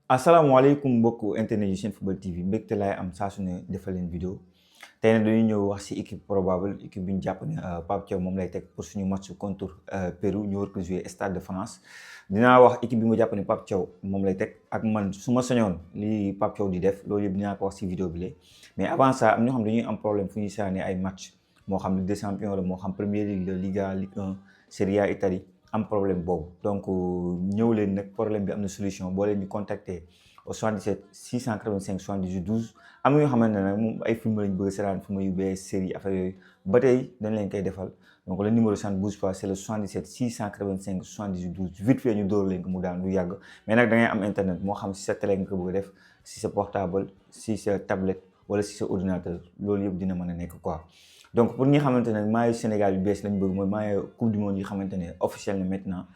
asalaamaaleykum mbokku internet yu Senfootball TV mbégte laay am saa su ne defal leen vidéo tey nag dañuy ñëw wax ci équipe probable équipe bi ñu jàpp ne Pape Thiaw moom lay teg pour suñu match contre Pérou ñu war ko jouer Stade de France dinaa wax équipe bi ma jàpp ne Pape Thiaw moom lay teg ak man su ma sañoon li Pape Thiaw di def loolu yëpp dinaa ko wax ci vidéo bi léegi mais avant ça am ñoo xam dañuy am problème fu ñuy saane ay match moo xam Ligue des Champions la moo xam Premier League la Liga Ligue 1 Serie A Italie am problème boobu donc ñëw leen nag problème bi am na solution boo leen ñu contacter au 77 685 78 12 am na ñoo xamante ne nag moom ay film lañ bëgg a seetaan film yu bees série affaire yooyu ba tey dañ leen koy defal donc le numéro ça ne bouge pas c'est le 77 685 78 12 vite fait ñu dóor leen ko mu daan du yàgg mais nag da ngay am internet moo xam si sa télé nga ko bëgg a def si sa portable si sa tablette wala si sa ordinateur loolu yëpp dina mën a nekk quoi. donc pour ñi xamante ne maillot Sénégal yu bees lañ bëgg mooy maillot coupe du monde yi xamante ne officiel na maintenant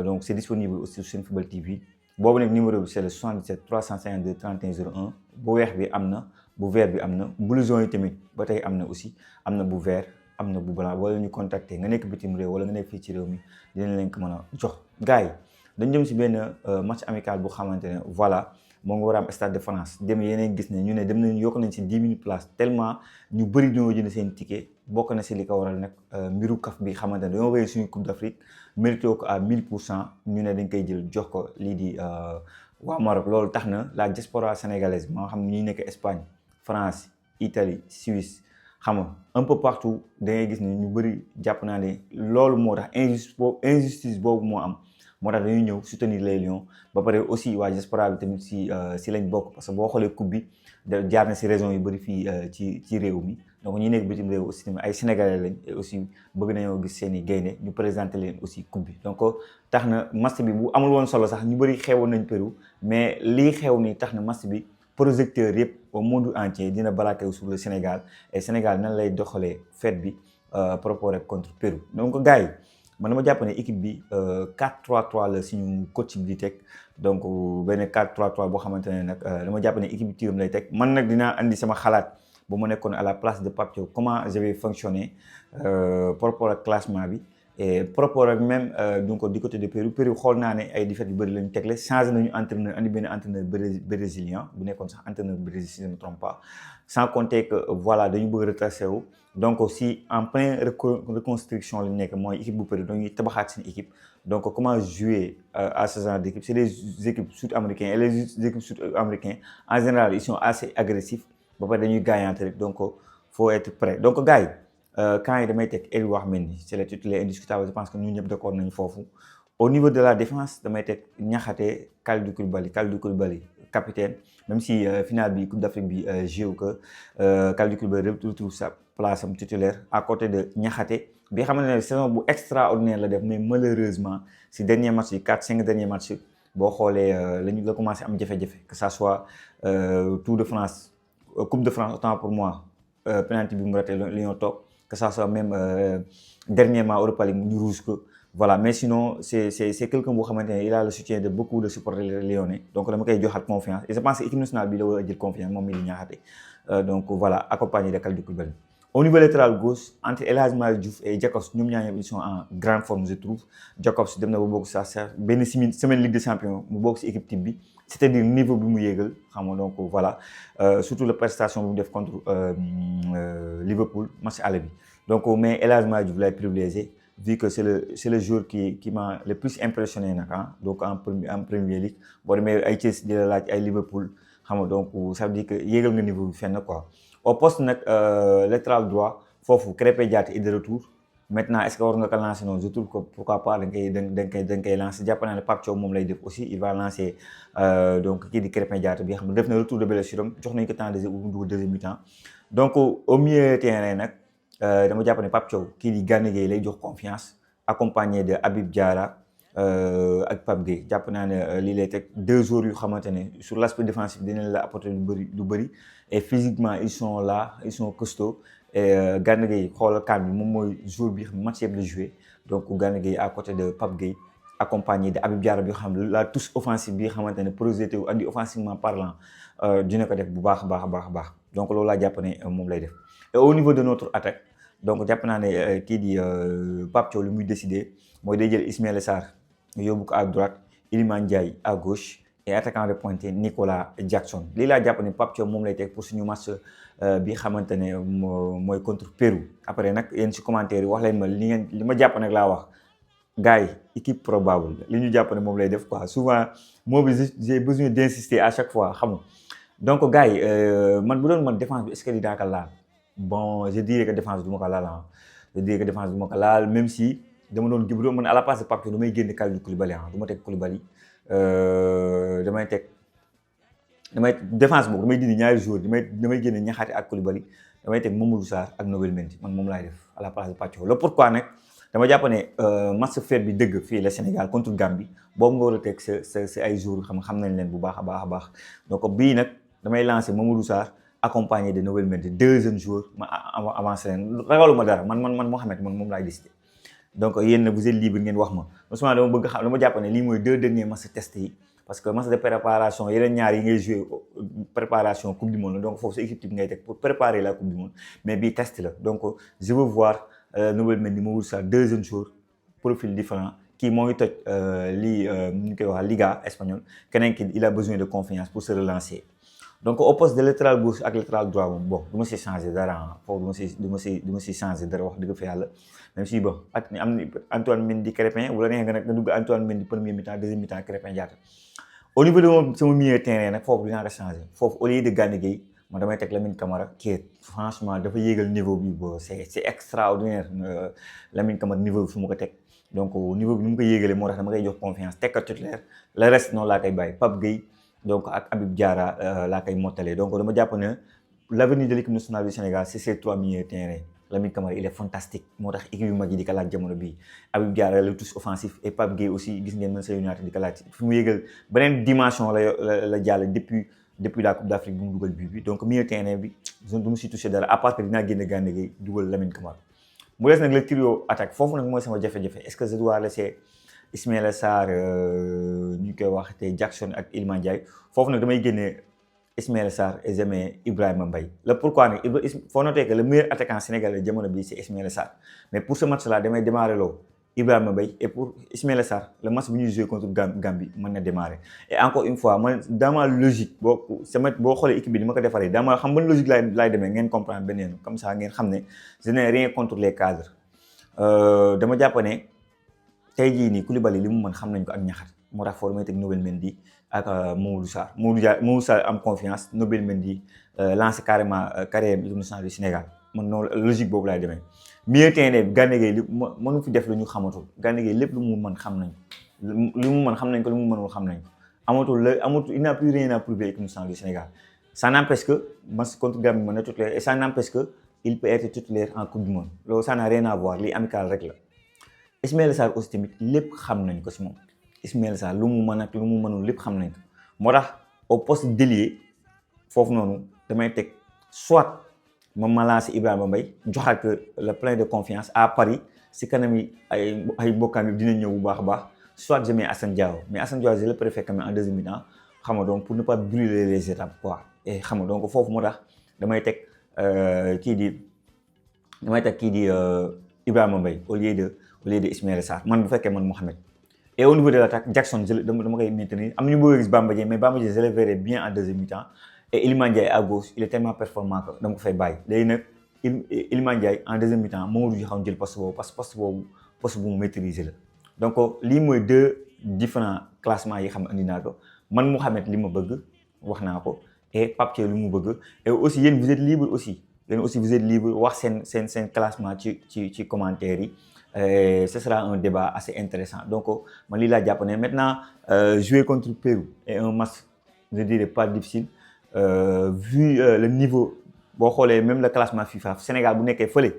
donc c'est disponible aussi sur Senfootball TV boobu nag numéro bi c'est le 77 352 31 01 bu weex bi am na bu vert bi am na blouson yi tamit ba tey am na aussi am na bu vert am na bu blanc wala ñu contacter nga nekk bitim réew wala nga nekk fii ci réew mi dinañ leen ko mën a jox gars yi dañ jëm si benn match amical bu xamante ne voilà moo ngi war a am Stade de France dem yeneen gis ne ñu ne dem nañ yokk nañ si 10 000 places tellement ñu bëri ñoo jënd seen ticket bokk na si li ko waral nag mbiru kaf bi xamante ne dañoo wéy suñu Coupe d'Afrique mérité ko à 1000% ñu ne dañ koy jël jox ko lii di waa Maroc loolu tax na la diaspora sénégalaise moo xam ñuy nekk Espagne France Italie Suisse xam nga un peu partout da ngay gis ne ñu bëri jàpp naa ne loolu moo tax injustice boobu moo am. moo tax dañuy ñëw soutenir les Lions ba pare aussi waa diaspora bi tamit si lañ bokk parce que boo xoolee coupe bi jaar na si région yu bëri fii ci réew mi donc ñi nekk bitim réew aussi tamit ay sénégalais lañ et aussi bëgg nañoo gis seen i gaynde ñu présenter leen aussi coupe bi donc tax na match bi bu amul woon solo sax ñu bëri xewoon nañ Pérou mais lii xew ni tax na match bi projecteur yëpp au monde entier dina balaake sur le Sénégal et Sénégal nan lay doxalee fête bi par rapport ak contre Pérou donc gars yi man dama jàpp ne équipe bi 4-3-3 la suñu coach bi di teg donc benn 4-3-3 boo xamante ne nag dama jàpp ne équipe bi tiram lay teg man nag dinaa andi sama xalaat bu ma nekkoon à la place de Pape Thiaw comment je vais fonctionner par rapport ak classement bi et par rapport ak même donc du côté de Pérou xool naa ne ay défaites yu bëri lañu tegle changé nañu entraîneur andi benn entraîneur brésilien bu nekkoon sax entraîneur brésilien si je ne me trompe pas sans compter que voilà dañu bëgg retracé wu donc aussi en pleine reconstruction lañu nekk mooy équipe bu Pérou dañuy tabaxaat seen équipe donc comment jouer à ce genre d'équipe c'est des équipes sud-américaines et les équipes sud-américaines en général ils sont assez agressifs ba pare dañuy gaañante rek donc faut être prêt donc gars yi quand yi damay teg Edouard Mendy c'est le titulaire indiscutable je pense que ñun ñëpp d'accord nañu foofu au niveau de la défense damay teg Niakhaté Kalidou Koulibaly capitaine même si finale bi Coupe d'Afrique bi joué que Kalidou Koulibaly retrouve sa place am titulaire à côté de Niakhaté bi xamante ne saison bu extraordinaire la def mais malheureusement si dernier match yi 4-5 derniers matchs boo xoolee la commencé am jafe-jafe que ça soit Tour de France Coupe de France autant pour moi penalty bi mu raté li ñoo toog que ça soit même dernièrement Europa League ñu rouge ko voilà mais sinon c'est quelqu'un boo xamante ne il a le soutien de beaucoup de supporters lyonnais donc dama koy joxaat confiance et je pense que équipe nationale bi la war a jël confiance moom mi di Niakhaté donc voilà accompagné de Kalidou Koulibaly au niveau latéral gauche entre El Hadji Malick Diouf et Jacobs ñoom ñaar ñëpp ils sont en grande forme je trouve Jacobs dem na ba bokk sax benn semaine Ligue des Champions mu bokk si équipe type bi c'est-à-dire niveau bi mu yéegal xam nga donc voilà surtout la prestation bi mu def contre Liverpool match aller bi donc mais El Hadji Malick Diouf lay privilégié vu que c'est le joueur qui m'a le plus impressionné nag donc en Premier League boo demee ay Chelsea di la laaj ay Liverpool xam nga donc ça veut dire que yéegal nga niveau bi fenn quoi au poste nag latéral droit foofu Krépin Diatta est de retour maintenant est-ce que war nga ko lancer noonu je trouve que pourquoi pas da nga koy lancer jàpp naa ne Pape Thiaw moom lay def aussi il va lancer donc kii di Krépin Diatta bi xam ne def na retour de blessure am jox nañu ko temps de jeu bu deuxième mi-temps donc au milieu terrain nag dama jàpp ne Pape Thiaw kii di Gana Gueye lay jox confiance accompagné de Habib Diarra ak Pape Gueye jàpp naa ne lii lay teg deux joueurs yu xamante ne sur l'aspect défensif dinañ la apporter lu bëri et physiquement ils sont là ils sont costauds et Gana Gueye xoolal kan bi moom mooy joueur bi xam match yëpp la joué donc Gana Gueye à côté de Pape Gueye accompagné de Habib Diarra bi xam la touche offensive bi xamante ne projeté wu andi offensivement parlant dina ko def bu baax a baax donc loolu laa jàpp ne moom lay def et au niveau de notre attaque donc jàpp naa ne kii di Pape Thiaw lu muy décidé mooy day jël Ismaïla Sarr yóbbu ko à droite Iliman Ndiaye à gauche et attaquant de pointe Nicolas Jackson lii laa jàpp ne Pape Thiaw moom lay teg pour suñu match bi xamante ne mooy contre Pérou après nag yéen si commentaire yi wax leen ma li ma jàpp nag laa wax gars yi équipe probable li ñu jàpp ne moom lay def quoi souvent moo bi j'ai besoin d'insister à chaque fois xam nga donc gars yi man bu doon man défense bi est-ce que dinaa ko laal bon je dirais que défense du ma ko laal ah je dirais que défense du ma ko laal même si dama doon man à la place de Pape Thiaw damay génne Kalidou Koulibaly ah du ma teg Koulibaly damay défense boobu damay dindi ñaari joueurs damay génne Niakhaté ak Koulibaly damay teg Mamadou Sarr ak Nabil Mendy man moom laay def à la place de Pape Thiaw le pourquoi nag dama jàpp ne match fête bi dëgg fii le Sénégal contre Gambie boobu nga war a teg sa ay joueurs xam nañ leen bu baax a baax donc bii nag damay lancer Mamadou Sarr accompagné de Nabil Mendy deux jeunes joueurs ma avancé leen ragaluma dara man Mohamed man moom laay décidé donc yéen vous êtes libre ngeen wax ma Ousmane dama bëgg xam dama jàpp ne lii mooy deux derniers matchs test yi parce que match de préparation yeneen ñaar yi ngay jouer préparation coupe du monde donc foofu sa équipe type ngay teg pour préparer la coupe du monde mais bii test la donc je veux voir Nabil Mendy Mamadou Sarr deux jeunes joueurs profil différent kii moo ngi toj lii ñu koy wax Liga espagnole keneen ki il a besoin de confiance pour se relancer donc au poste de latéral gauche ak latéral droit moom bon du ma si changer dara foofu du ma si changer dara wax dëgg fa yàlla même si bon ak am na Antoine Mendy Crépin wala neexee nga nag nga dugg Antoine Mendy premier mi-temps deuxième mi-temps Crépin Diatta au niveau de sama milieu terrain nag foofu dinaa ko changer foofu au lieu de Gana Gueye man damay teg Lamine Camara qui est franchement dafa yéegal niveau bi bo c'est extraordinaire Lamine Camara niveau bi fu mu ko teg donc niveau bi ni mu ko yéegalee moo tax dama koy jox confiance teg ko titulaire le reste noonu laa koy bàyyi Pape Gueye donc ak Habib Diarra laa koy mottalee donc dama jàpp ne l'avenir de l'équipe nationale du Sénégal c'est ces trois milieux terrain Lamine Camara il est fantastique moo tax équipe yu mag yi di ko laaj jamono bii Habib Diarra le touche offensif et Pape Gueye aussi gis ngeen Manchester United di ko laaj fi mu yéegal beneen dimension la jàll depuis la Coupe d'Afrique bi mu dugal but bi donc milieu terrain bi du mu si touché dara à part que dinaa génn Gana Gueye dugal Lamine Camara mu des nag le trio attaque foofu nag mooy sama jafe-jafe est-ce que je dois laisser Ismaïla Sarr ñu koy wax te Jackson ak Iliman Ndiaye foofu nag damay génne Ismaïla Sarr et je mets Ibrahima Mbaye le pourquoi nag faut noter que le meilleur attaquant sénégalais jamono bii c'est Ismaïla Sarr mais pour ce match là damay démarrer loo Ibrahima Mbaye et pour Ismaïla Sarr le match bi ñuy joué contre Gambie mën na démarrer et encore une fois man dans ma logique boo xoolee équipe bi ni ma ko defaree dans ma xam ban logique laay demee ngeen comprendre beneen comme ça ngeen xam ne je n'ai rien contre les cadres dama jàpp ne tey jii nii Koulibaly li mu mën xam nañ ko ak Niakhaté moo tax foofu may teg Nabil Mendy ak Mamadou Sarr Mamadou Sarr am confiance Nabil Mendy lancé carrément carrière équipe nationale du Sénégal man noonu logique boobu laay demee milieu terrain bi Gana Gueye li mënu fi def lu ñu xamatul Gana Gueye lépp lu mu mën xam nañ li mu mën xam nañ ko lu mu mënul xam nañ ko amatul il n'a plus rien à prouver équipe nationale du Sénégal ça n'empêche que match contre Gambie mën na titulaire et ça n'empêche que il peut être titulaire en coupe du monde loolu ça n'a rien à voir lii amical rek la Ismaïla Sarr aussi tamit lépp xam nañ ko si moom Ismaïla Sarr lu mu mën ak lu mu mënul lépp xam nañ ko moo tax au poste d'ailier foofu noonu damay teg soit ma lancé Ibrahima Mbaye joxaat que le plein de confiance à Paris si kanam yi ay mbokkaam yi dinañ ñëw bu baax a baax soit je mets Assane Diao mais Assane Diao je le préfère quand même en deuxième mi-temps xam nga donc pour ne pas brûler les étapes quoi et xam nga donc foofu moo tax damay teg kii di Ibrahima Mbaye au lieu de Ismaïla Sarr man bu fekkee man Mohamed et au niveau de l'attaque Jackson dama koy maintenir am na ñu bëgg a gis Bamba Dieng mais Bamba Dieng je le verrai bien en deuxième mi-temps et Iliman Ndiaye à gauche il est tellement performant que dama ko fay bàyyi léegi nag Iliman Ndiaye en deuxième mi-temps Mamadou Diakhou jël poste boobu parce que poste bu mu maîtriser la donc lii mooy deux différents classements yi xam ne andi naa ko man Mohamed li ma bëgg wax naa ko et Pape Thiaw li mu bëgg et aussi yéen vous êtes libre aussi vous êtes libre wax seen classement ci commentaire yi ce sera un débat assez intéressant donc man lii laa jàpp ne maintenant jouer contre Pérou est un match je dirais pas difficile vu le niveau boo xoolee même le classement FIFA Sénégal bu nekkee fële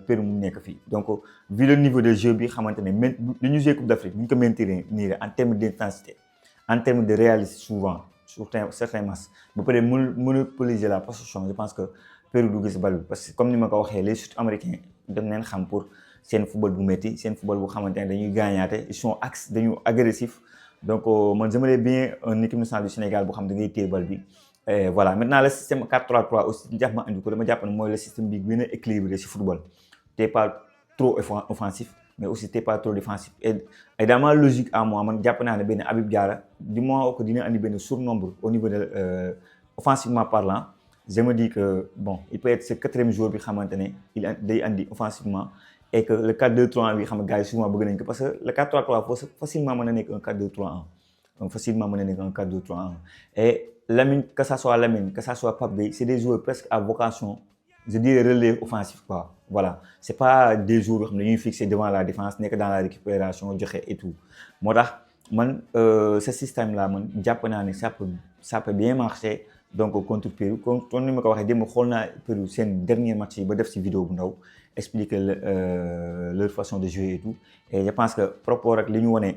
Pérou mu nekk fii donc vu le niveau de jeu bi xamante ne même li ñu jouer Coupe d'Afrique bu ñu ko maintenir en termes d'intensité en termes de réalisme souvent sur certains matchs ba pare monopoliser la possession je pense que Pérou du gis bal bi parce que comme ni ma ko waxee les Sud-Américains dem neen xam pour seen football bu métti seen football bu xamante ne dañuy gaañaate ils sont dañu agressifs donc man j'aimerais bien une équipe nationale du Sénégal boo xam da ngay téye bal bi voilà maintenant le système 4-3-3 aussi li tax ma andi ko dama jàpp ne mooy le système bi gën a équilibré ci football te pas trop offensif mais aussi t'es pas trop défensif et dans ma logique à moi man jàpp naa ne benn Habib Diarra du moment que dina andi benn surnombre au niveau de offensivement parlant je me dis que bon il peut être ce quatrième joueur bi xamante ne il day andi offensivement et que le 4-2-3-1 bi xam nga gars yi souvent bëgg nañ ko parce que le 4-3-3 facilement mën na nekk un 4-2-3-1 donc facilement mën na nekk un 4-2-3-1 et Lamine que ça soit Lamine que ça soit Pape Gueye c'est des joueurs presque à vocation je dirais relais offensif quoi voilà c'est pas des joueurs yoo xam ne dañuy fixer devant la défense nekk dans la récupération joxe et tout moo tax man ce système là man jàpp naa ne ça peut bien marcher donc contre Pérou comme ni ma ko waxee démb xool naa Pérou seen dernier match yi ba def ci vidéo bu ndaw expliquer leur façon de jouer et tout et je pense que par rapport ak li ñu wone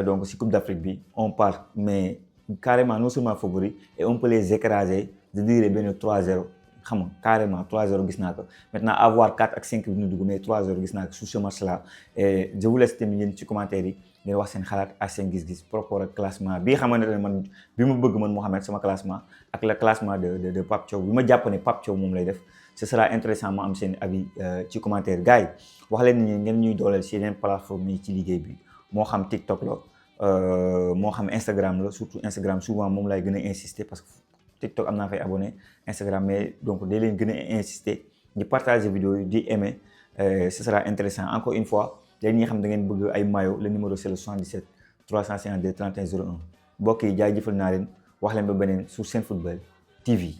donc ci Coupe d'Afrique bi on part mais carrément non seulement favori et on peut les écraser je dirais benn 3-0 xam nga carrément 3-0 gis naa ko maintenant avoir 4 ak 5 bi ñu dugg mais 3-0 gis naa ko sur ce match là et je vous laisse tamit yéen ci commentaire yi ngeen wax seen xalaat ak seen gis-gis par rapport ak classement bi xamante ne man bi ma bëgg man Mohamed sama classement ak le classement de Pape Thiaw bi ma jàpp ne Pape Thiaw moom lay def ce sera intéressant ma am seen avis ci commentaire gars yi wax leen ni ngeen ñuy dooleel ci yeneen plateforme yi ci liggéey bi moo xam TikTok la moo xam Instagram la surtout Instagram souvent moom lay gën a insister parce que TikTok am naa fay abonné Instagram mais donc day leen gën a insister di partager vidéo yi di aimer ce sera intéressant encore une fois léegi ñi nga xam da ngeen bëgg ay maillot le numéro c'est le 77 352 31 01 mbokk yi jaajëfal naa leen wax leen ba beneen sur Senfootball TV.